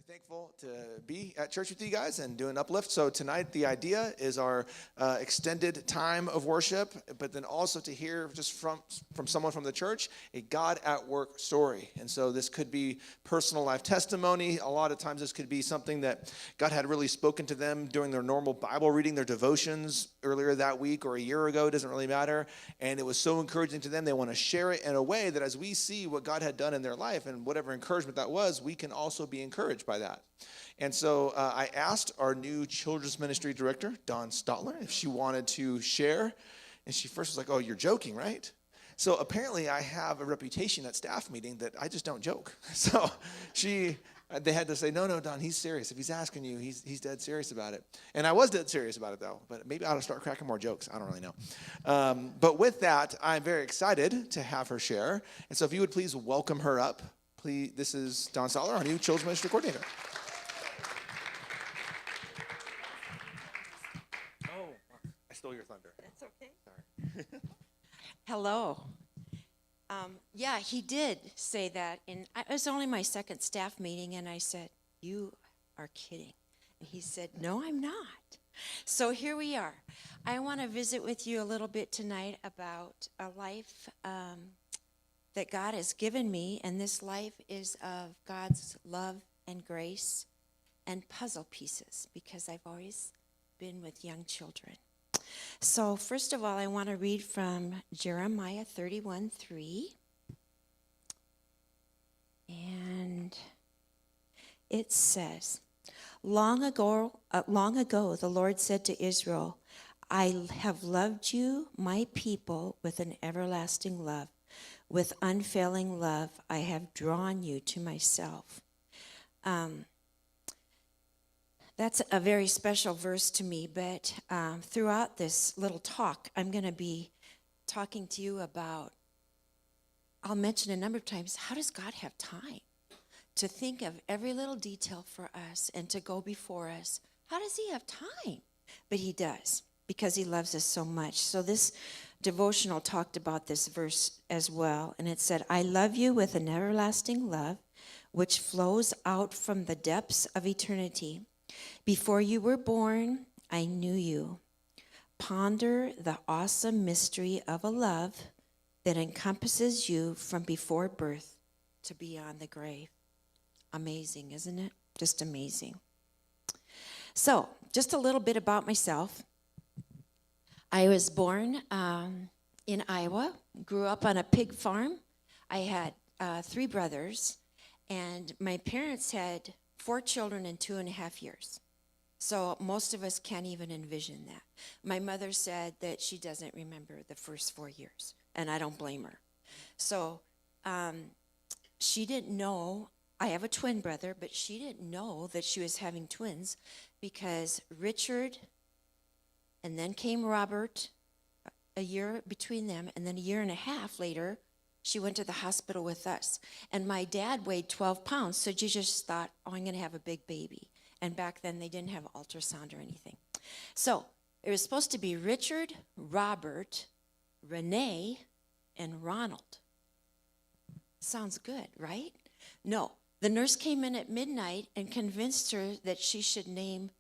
Thankful to be at church with you guys and doing Uplift. So tonight the idea is our extended time of worship, but then also to hear just from someone from the church a God at work story. And so this could be personal life testimony. A lot of times this could be something that God had really spoken to them during their normal Bible reading, their devotions earlier that week or a year ago. It doesn't really matter. And it was so encouraging to them. They want to share it in a way that as we see what God had done in their life and whatever encouragement that was, we can also be encouraged by that. And so I asked our new children's ministry director, Dawn Stotler, if she wanted to share. And she first was like, "Oh, you're joking, right?" So apparently I have a reputation at staff meeting that I just don't joke. So they had to say, no, Don, he's serious. If he's asking you, he's dead serious about it. And I was dead serious about it, though. But maybe I ought to start cracking more jokes. I don't really know. But with that, I'm very excited to have her share. And so if you would please welcome her up. Please, this is Dawn Stotler, our new children's ministry coordinator. Oh, I stole your thunder. That's okay. Sorry. Hello. Yeah, he did say that. It was only my second staff meeting, and I said, "You are kidding." And he said, "No, I'm not." So here we are. I want to visit with you a little bit tonight about a life that God has given me, and this life is of God's love and grace and puzzle pieces, because I've always been with young children. So first of all, I want to read from Jeremiah 31:3. And it says, long ago, the Lord said to Israel, "I have loved you, my people, with an everlasting love. With unfailing love, I have drawn you to myself." That's a very special verse to me, but throughout this little talk, I'm going to be talking to you about, I'll mention a number of times, how does God have time to think of every little detail for us and to go before us? How does he have time? But he does, because he loves us so much. So this devotional talked about this verse as well, and it said, "I love you with an everlasting love, which flows out from the depths of eternity. Before you were born, I knew you. Ponder the awesome mystery of a love that encompasses you from before birth to beyond the grave." Amazing, isn't it? Just amazing. So, just a little bit about myself. I was born in Iowa, grew up on a pig farm. I had 3 brothers, and my parents had 4 children in 2.5 years. So most of us can't even envision that. My mother said that she doesn't remember the first 4 years, and I don't blame her. So she didn't know. I have a twin brother, but she didn't know that she was having twins, because Richard and then came Robert, a year between them, and then a year and a half later, she went to the hospital with us. And my dad weighed 12 pounds, so she just thought, "Oh, I'm going to have a big baby." And back then, they didn't have ultrasound or anything. So it was supposed to be Richard, Robert, Renee, and Ronald. Sounds good, right? No. The nurse came in at midnight and convinced her that she should name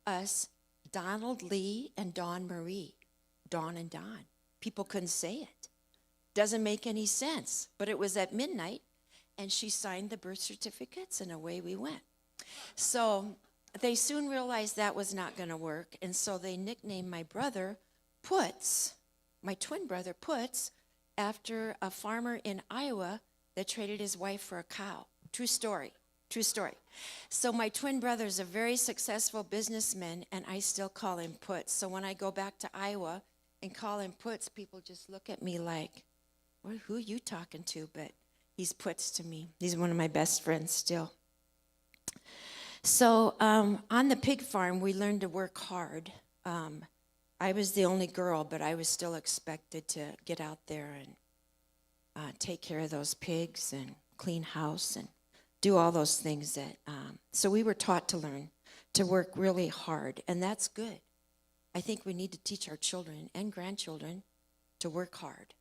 us Donald Lee and Dawn Marie. Dawn and Don. People couldn't say it. Doesn't make any sense. But it was at midnight, and she signed the birth certificates, and away we went. So they soon realized that was not going to work, and so they nicknamed my brother Putz, my twin brother Putz, after a farmer in Iowa that traded his wife for a cow. True story. So my twin brother is a very successful businessman, and I still call him Putz. So when I go back to Iowa and call him Putz, people just look at me like, "Well, who are you talking to?" But he's Putz to me. He's one of my best friends still. So on the pig farm, we learned to work hard. I was the only girl, but I was still expected to get out there and take care of those pigs and clean house and do all those things that. So we were taught to learn to work really hard, and that's good. I think we need to teach our children and grandchildren to work hard.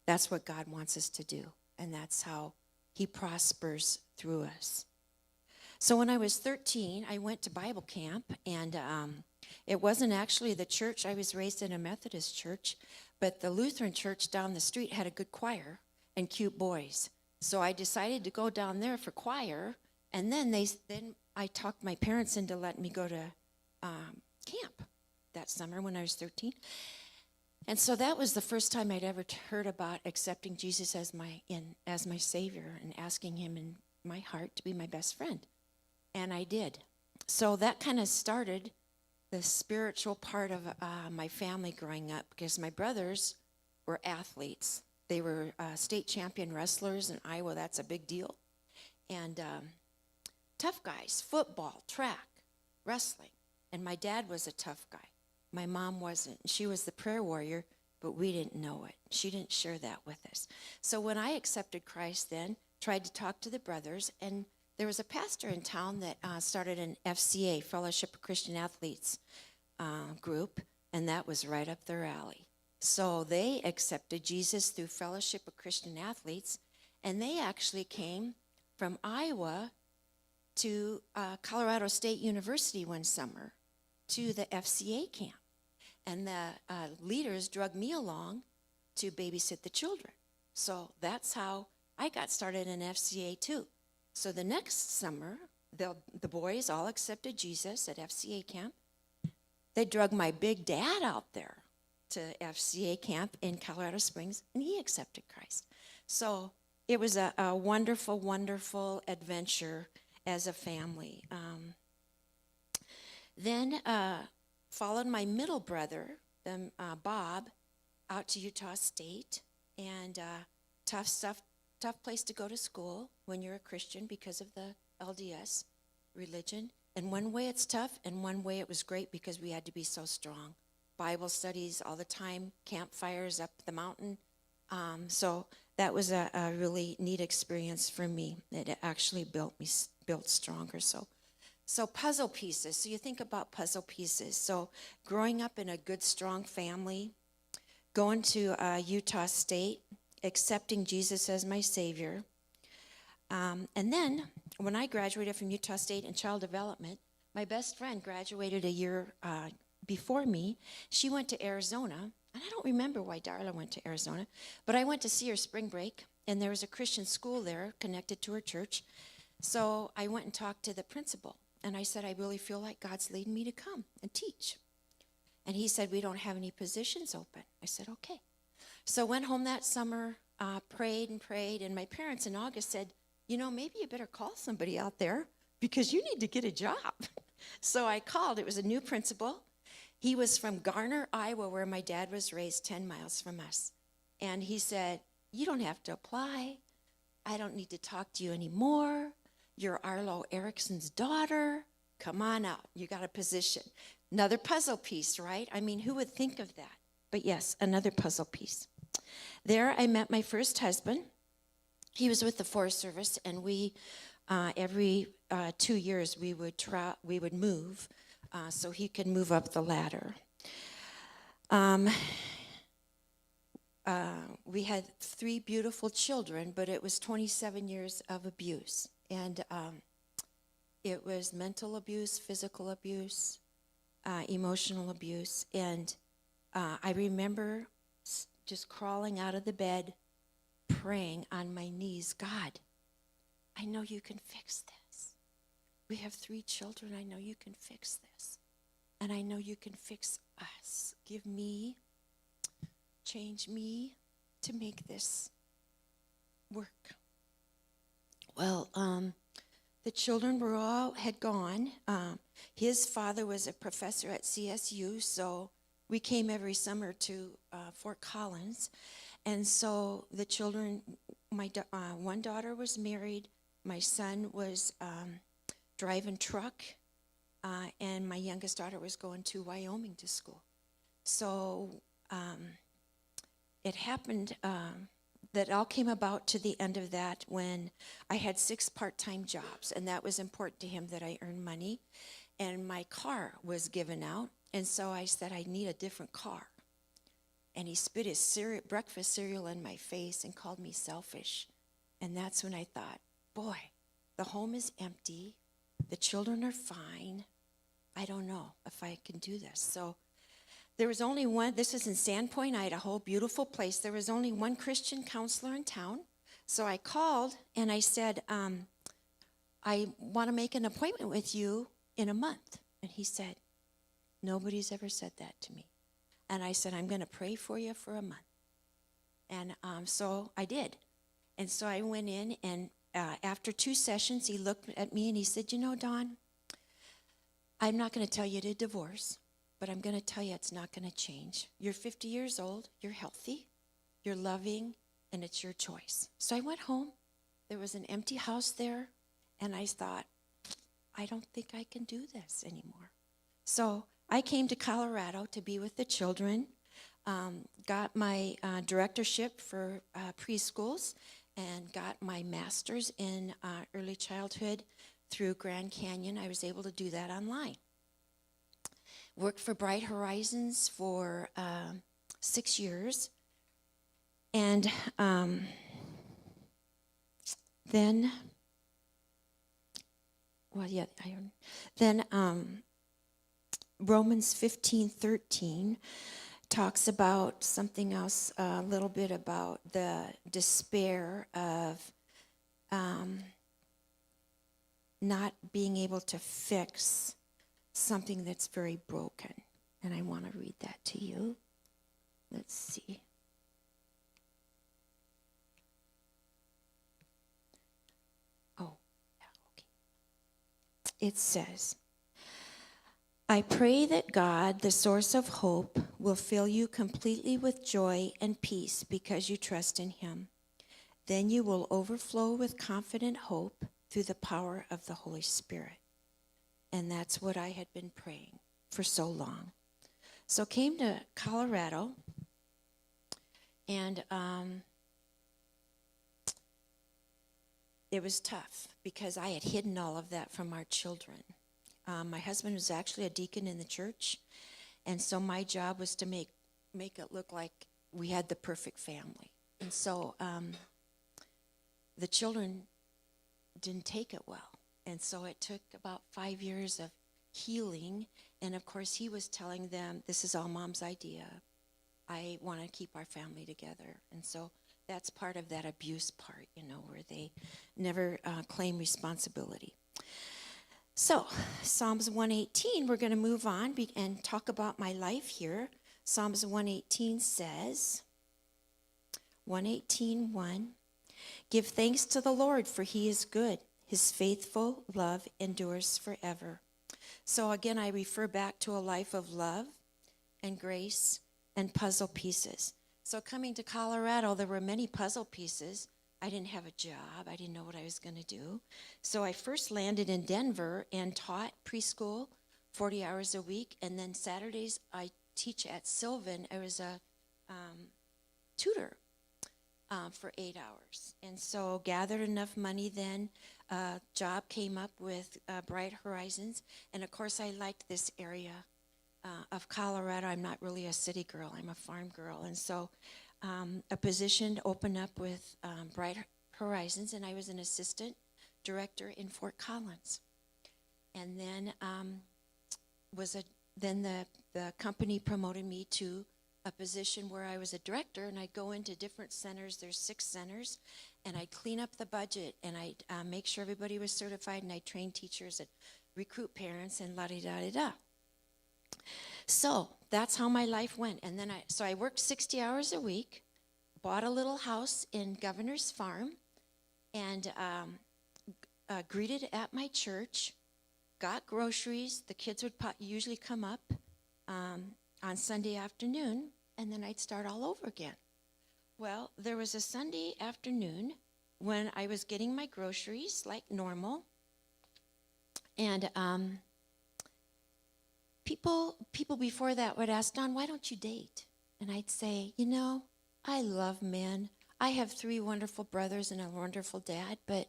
That's what God wants us to do, and that's how he prospers through us. So when I was 13, I went to Bible camp, and it wasn't actually the church. I was raised in a Methodist church, but the Lutheran church down the street had a good choir and cute boys. So I decided to go down there for choir, and then I talked my parents into letting me go to camp that summer when I was 13. And so that was the first time I'd ever heard about accepting Jesus as my Savior and asking him in my heart to be my best friend. And I did. So that kind of started the spiritual part of my family growing up, because my brothers were athletes. They were state champion wrestlers in Iowa. That's a big deal. And tough guys, football, track, wrestling. And my dad was a tough guy. My mom wasn't. She was the prayer warrior, but we didn't know it. She didn't share that with us. So when I accepted Christ then, tried to talk to the brothers, and there was a pastor in town that started an FCA, Fellowship of Christian Athletes group, and that was right up their alley. So they accepted Jesus through Fellowship of Christian Athletes, and they actually came from Iowa to Colorado State University one summer to the FCA camp. And the leaders drugged me along to babysit the children. So that's how I got started in FCA too. So the next summer, the boys all accepted Jesus at FCA camp. They drugged my big dad out there to FCA camp in Colorado Springs, and he accepted Christ. So it was a wonderful, wonderful adventure as a family. Then followed my middle brother, Bob, out to Utah State, and tough place to go to school when you're a Christian because of the LDS religion. And one way it's tough, and one way it was great because we had to be so strong. Bible studies all the time, campfires up the mountain. So that was a really neat experience for me. It actually built stronger. So puzzle pieces. So you think about puzzle pieces. So growing up in a good, strong family, going to Utah State, accepting Jesus as my Savior. And then when I graduated from Utah State in child development, my best friend graduated a year before me. She went to Arizona, and I don't remember why Darla went to Arizona, but I went to see her spring break, and there was a Christian school there connected to her church. So I went and talked to the principal, and I said, I really feel like God's leading me to come and teach. And he said, we don't have any positions open. I said, okay. So went home that summer, prayed, and my parents in August said, maybe you better call somebody out there because you need to get a job. So I called. It was a new principal. He was from Garner, Iowa, where my dad was raised, 10 miles from us. And he said, you don't have to apply. I don't need to talk to you anymore. You're Arlo Erickson's daughter. Come on out. You got a position. Another puzzle piece, right? I mean, who would think of that? But yes, another puzzle piece. There I met my first husband. He was with the Forest Service, and we, every 2 years, we would move so he could move up the ladder. We had 3 beautiful children, but it was 27 years of abuse. And it was mental abuse, physical abuse, emotional abuse. And I remember just crawling out of the bed, praying on my knees, God, I know you can fix this. We have 3 children. I know you can fix this. And I know you can fix us. Change me to make this work. Well, the children had gone. His father was a professor at CSU, so we came every summer to Fort Collins. And so the children, my one daughter was married, my son was driving truck, and my youngest daughter was going to Wyoming to school. So it happened that all came about to the end of that when I had 6 part-time jobs, and that was important to him that I earn money. And my car was given out, and so I said, I need a different car. And he spit his breakfast cereal in my face and called me selfish. And that's when I thought, boy, the home is empty. The children are fine. I don't know if I can do this. So there was only one, this is in Sandpoint, Idaho, beautiful place. There was only one Christian counselor in town. So I called and I said, I want to make an appointment with you in a month. And he said, nobody's ever said that to me. And I said, I'm going to pray for you for a month. And so I did. And so I went in, and after 2 sessions, he looked at me and he said, you know, Dawn, I'm not going to tell you to divorce, but I'm going to tell you it's not going to change. You're 50 years old, you're healthy, you're loving, and it's your choice. So I went home. There was an empty house there, and I thought, I don't think I can do this anymore. So I came to Colorado to be with the children, got my directorship for preschools, and got my master's in early childhood through Grand Canyon. I was able to do that online. Worked for Bright Horizons for 6 years. And then Romans 15:13 talks about something else, a little bit about the despair of not being able to fix something that's very broken. And I want to read that to you. Let's see. Oh, yeah, okay. It says, I pray that God, the source of hope, will fill you completely with joy and peace because you trust in him. Then you will overflow with confident hope through the power of the Holy Spirit. And that's what I had been praying for so long. So came to Colorado, and it was tough because I had hidden all of that from our children. My husband was actually a deacon in the church, and so my job was to make it look like we had the perfect family. And so the children didn't take it well. And so it took about 5 years of healing. And of course, he was telling them, this is all Mom's idea. I want to keep our family together. And so that's part of that abuse part, where they never claim responsibility. So Psalms 118, we're going to move on and talk about my life here. Psalms 118 says, 118:1, give thanks to the Lord, for he is good. His faithful love endures forever. So again, I refer back to a life of love and grace and puzzle pieces. So coming to Colorado, there were many puzzle pieces. I didn't have a job. I didn't know what I was going to do. So I first landed in Denver and taught preschool 40 hours a week. And then Saturdays, I teach at Sylvan. I was a tutor for 8 hours. And so gathered enough money then. Job came up with Bright Horizons. And of course, I liked this area of Colorado. I'm not really a city girl. I'm a farm girl. And so a position opened up with Bright Horizons, and I was an assistant director in Fort Collins. And then the company promoted me to a position where I was a director, and I'd go into different centers. There's 6 centers, and I'd clean up the budget, and I'd make sure everybody was certified, and I'd train teachers and recruit parents, and la-di-da-di-da. So that's how my life went. And then I worked 60 hours a week, bought a little house in Governor's Farm, and greeted at my church, got groceries. The kids would usually come up on Sunday afternoon, and then I'd start all over again. Well, there was a Sunday afternoon when I was getting my groceries like normal, and people before that would ask, Dawn, why don't you date? And I'd say, I love men. I have 3 wonderful brothers and a wonderful dad, but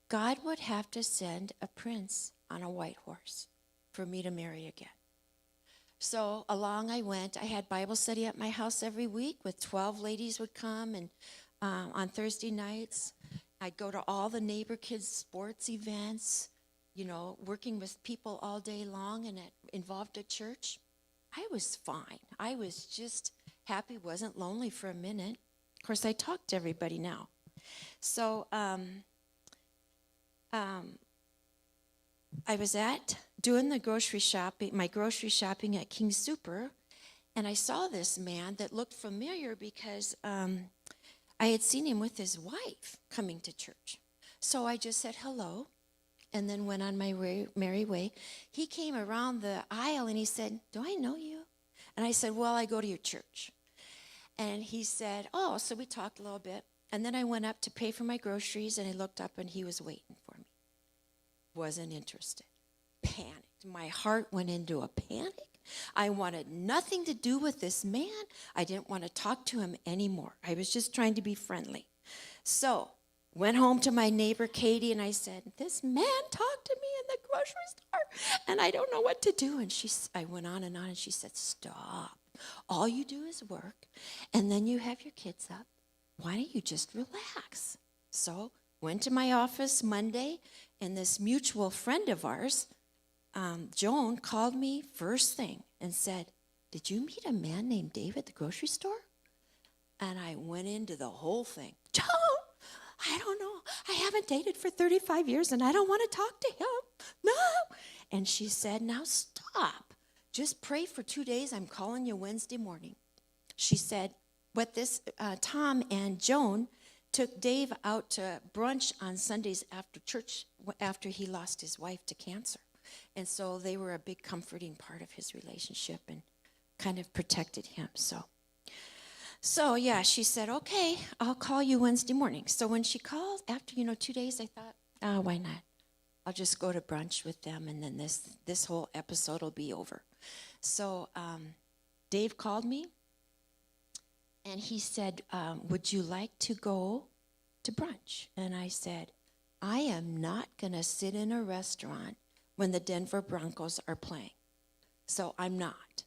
God would have to send a prince on a white horse for me to marry again. So along I went. I had Bible study at my house every week with 12 ladies would come, and on Thursday nights, I'd go to all the neighbor kids' sports events. working with people all day long and involved at church, I was fine. I was just happy, wasn't lonely for a minute. Of course, I talk to everybody now. So I was doing my grocery shopping at King Super, and I saw this man that looked familiar because I had seen him with his wife coming to church. So I just said hello and then went on my merry way. He came around the aisle and he said, "Do I know you?" And I said, "Well, I go to your church." And he said, "Oh," so we talked a little bit. And then I went up to pay for my groceries, and I looked up and he was waiting for me. Wasn't interested. Panicked. My heart went into a panic. I wanted nothing to do with this man. I didn't want to talk to him anymore. I was just trying to be friendly. So went home to my neighbor Katie, and I said, "This man talked to me in the grocery store, and I don't know what to do." And I went on, and she said, "Stop. All you do is work, and then you have your kids up. Why don't you just relax?" So went to my office Monday, and this mutual friend of ours, Joan, called me first thing and said, "Did you meet a man named Dave at the grocery store?" And I went into the whole thing. "Joan, I don't know. I haven't dated for 35 years, and I don't want to talk to him. No." And she said, "Now stop. Just pray for 2 days. I'm calling you Wednesday morning." She said, Tom and Joan took Dave out to brunch on Sundays after church after he lost his wife to cancer. And so they were a big comforting part of his relationship and kind of protected him. So yeah, she said, "Okay, I'll call you Wednesday morning." So when she called, after 2 days, I thought, why not? I'll just go to brunch with them, and then this whole episode will be over. So Dave called me, and he said, "Would you like to go to brunch?" And I said, "I am not going to sit in a restaurant when the Denver Broncos are playing. So I'm not."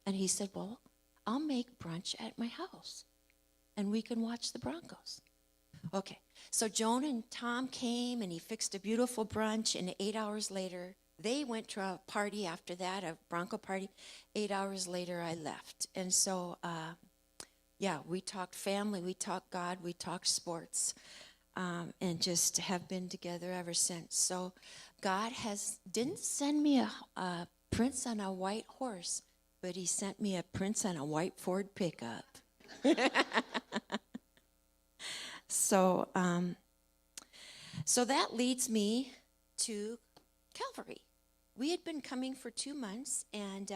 And he said, "Well, I'll make brunch at my house, and we can watch the Broncos." Okay, so Joan and Tom came, and he fixed a beautiful brunch, and 8 hours later, they went to a party after that, a Bronco party. 8 hours later, I left. And so, we talked family, we talked God, we talked sports, and just have been together ever since. So God didn't send me a prince on a white horse, but he sent me a prince on a white Ford pickup. So that leads me to Calvary. We had been coming for 2 months, and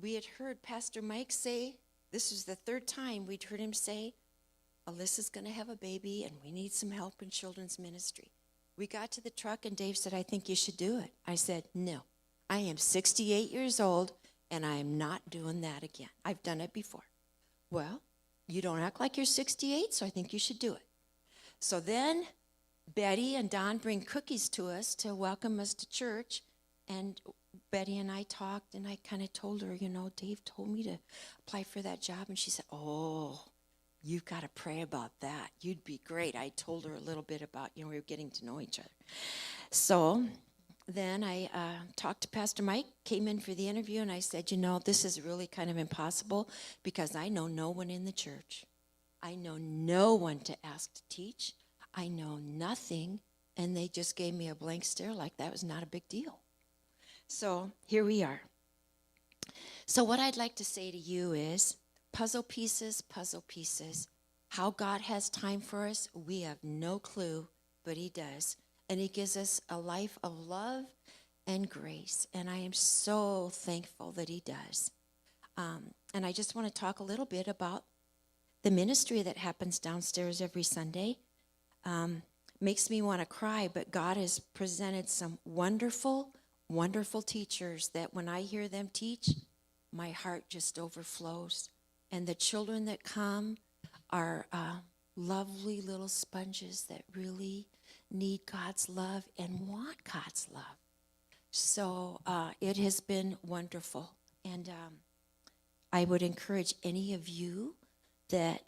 we had heard Pastor Mike say, this was the third time we'd heard him say, "Alyssa's going to have a baby, and we need some help in children's ministry." We got to the truck, and Dave said, "I think you should do it." I said, "No, I am 68 years old, and I am not doing that again. I've done it before." "Well, you don't act like you're 68, so I think you should do it." So then Betty and Don bring cookies to us to welcome us to church, and Betty and I talked, and I kind of told her, Dave told me to apply for that job, and she said, "Oh, you've got to pray about that. You'd be great." I told her a little bit about, we were getting to know each other. So then I talked to Pastor Mike, came in for the interview, and I said, "This is really kind of impossible because I know no one in the church. I know no one to ask to teach. I know nothing." And they just gave me a blank stare like that was not a big deal. So here we are. So what I'd like to say to you is puzzle pieces, how God has time for us, we have no clue, but he does. And he gives us a life of love and grace. And I am so thankful that he does. And I just want to talk a little bit about the ministry that happens downstairs every Sunday. Makes me want to cry, but God has presented some wonderful, wonderful teachers that when I hear them teach, my heart just overflows. And the children that come are lovely little sponges that really need God's love and want God's love. So it has been wonderful. And I would encourage any of you that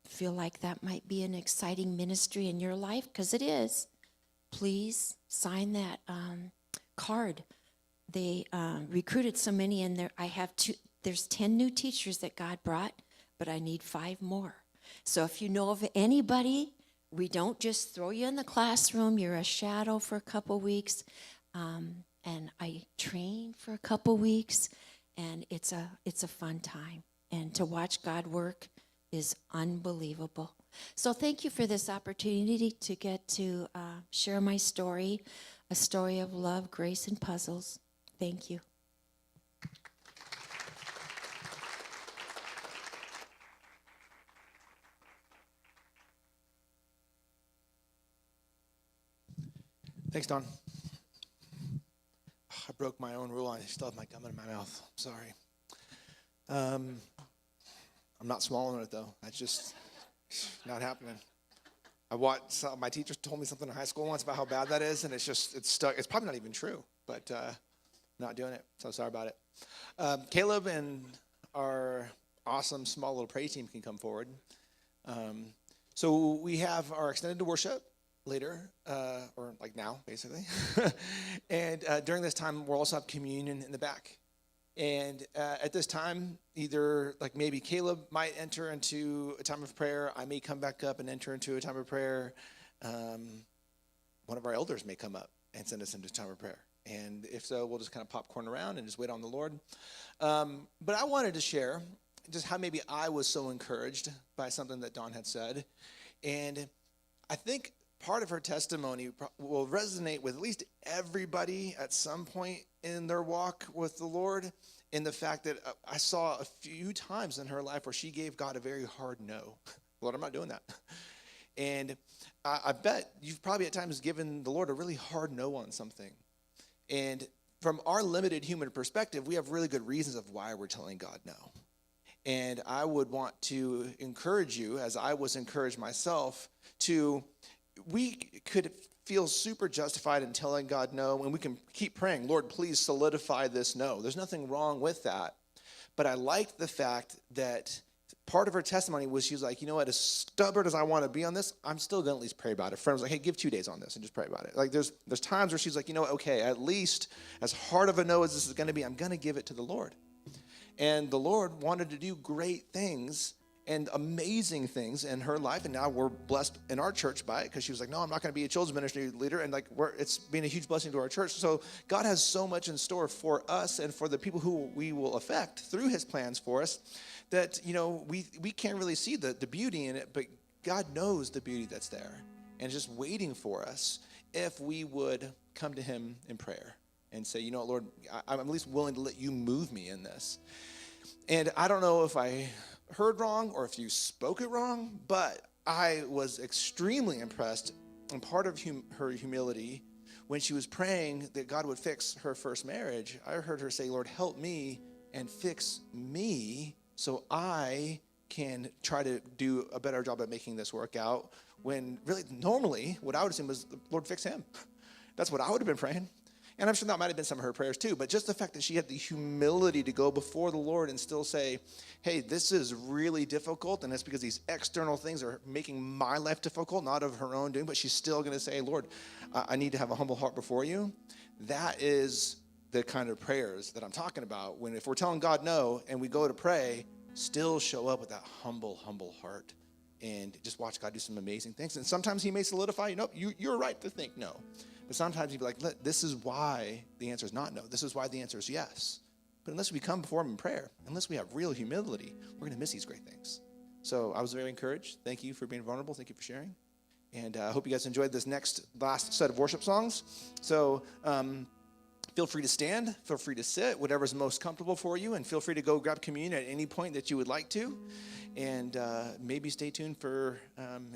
feel like that might be an exciting ministry in your life, because it is. please sign that card. They recruited so many, and there's 10 new teachers that God brought, but I need 5 more. So if you know of anybody, we don't just throw you in the classroom. You're a shadow for a couple weeks, and I train for a couple weeks, and it's a fun time. And to watch God work is unbelievable. So thank you for this opportunity to get to share my story, a story of love, grace, and puzzles. Thank you. Thanks, Don. I broke my own rule. I still have my gum in my mouth. Sorry. I'm not swallowing it, though. That's just not happening. My teacher told me something in high school once about how bad that is, and it's stuck. It's probably not even true, but not doing it. So sorry about it. Caleb and our awesome small little praise team can come forward. So we have our extended worship later, or like now, basically. And during this time, we'll also have communion in the back. And at this time, either like maybe Caleb might enter into a time of prayer. I may come back up and enter into a time of prayer. One of our elders may come up and send us into a time of prayer. And if so, we'll just kind of popcorn around and just wait on the Lord. But I wanted to share just how maybe I was so encouraged by something that Dawn had said. And I think part of her testimony will resonate with at least everybody at some point in their walk with the Lord, in the fact that I saw a few times in her life where she gave God a very hard no. Lord, I'm not doing that. And I bet you've probably at times given the Lord a really hard no on something. And from our limited human perspective, we have really good reasons of why we're telling God no. And I would want to encourage you, as I was encouraged myself, we could feel super justified in telling God no, and we can keep praying, Lord, please solidify this no. There's nothing wrong with that. But I liked the fact that part of her testimony was she was like, you know what, as stubborn as I want to be on this, I'm still going to at least pray about it. A friend was like, hey, give 2 days on this and just pray about it. Like there's times where she's like, you know what, okay, at least as hard of a no as this is going to be, I'm going to give it to the Lord. And the Lord wanted to do great things and amazing things in her life, and now we're blessed in our church by it, because she was like, no, I'm not going to be a children's ministry leader, and it's been a huge blessing to our church. So God has so much in store for us and for the people who we will affect through his plans for us that, you know, we can't really see the beauty in it, but God knows the beauty that's there, and just waiting for us if we would come to him in prayer and say, you know what, Lord, I'm at least willing to let you move me in this. And I don't know if I heard wrong or if you spoke it wrong, but I was extremely impressed, and part of her humility when she was praying that God would fix her first marriage. I heard her say, Lord, help me and fix me so I can try to do a better job at making this work out, when really normally what I would assume was, Lord, fix him. That's what I would have been praying. And I'm sure that might have been some of her prayers too, but just the fact that she had the humility to go before the Lord and still say, hey, this is really difficult, and it's because these external things are making my life difficult, not of her own doing, but she's still going to say, Lord, I need to have a humble heart before you. That is the kind of prayers that I'm talking about, when if we're telling God no and we go to pray, still show up with that humble heart and just watch God do some amazing things. And sometimes he may solidify, nope, you're right to think no. But sometimes you'd be like, this is why the answer is not no. This is why the answer is yes. But unless we come before him in prayer, unless we have real humility, we're going to miss these great things. So I was very encouraged. Thank you for being vulnerable. Thank you for sharing. And I hope you guys enjoyed this last set of worship songs. So feel free to stand. Feel free to sit, whatever's most comfortable for you. And feel free to go grab communion at any point that you would like to. And maybe stay tuned for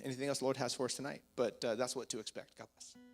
anything else the Lord has for us tonight. But that's what to expect. God bless.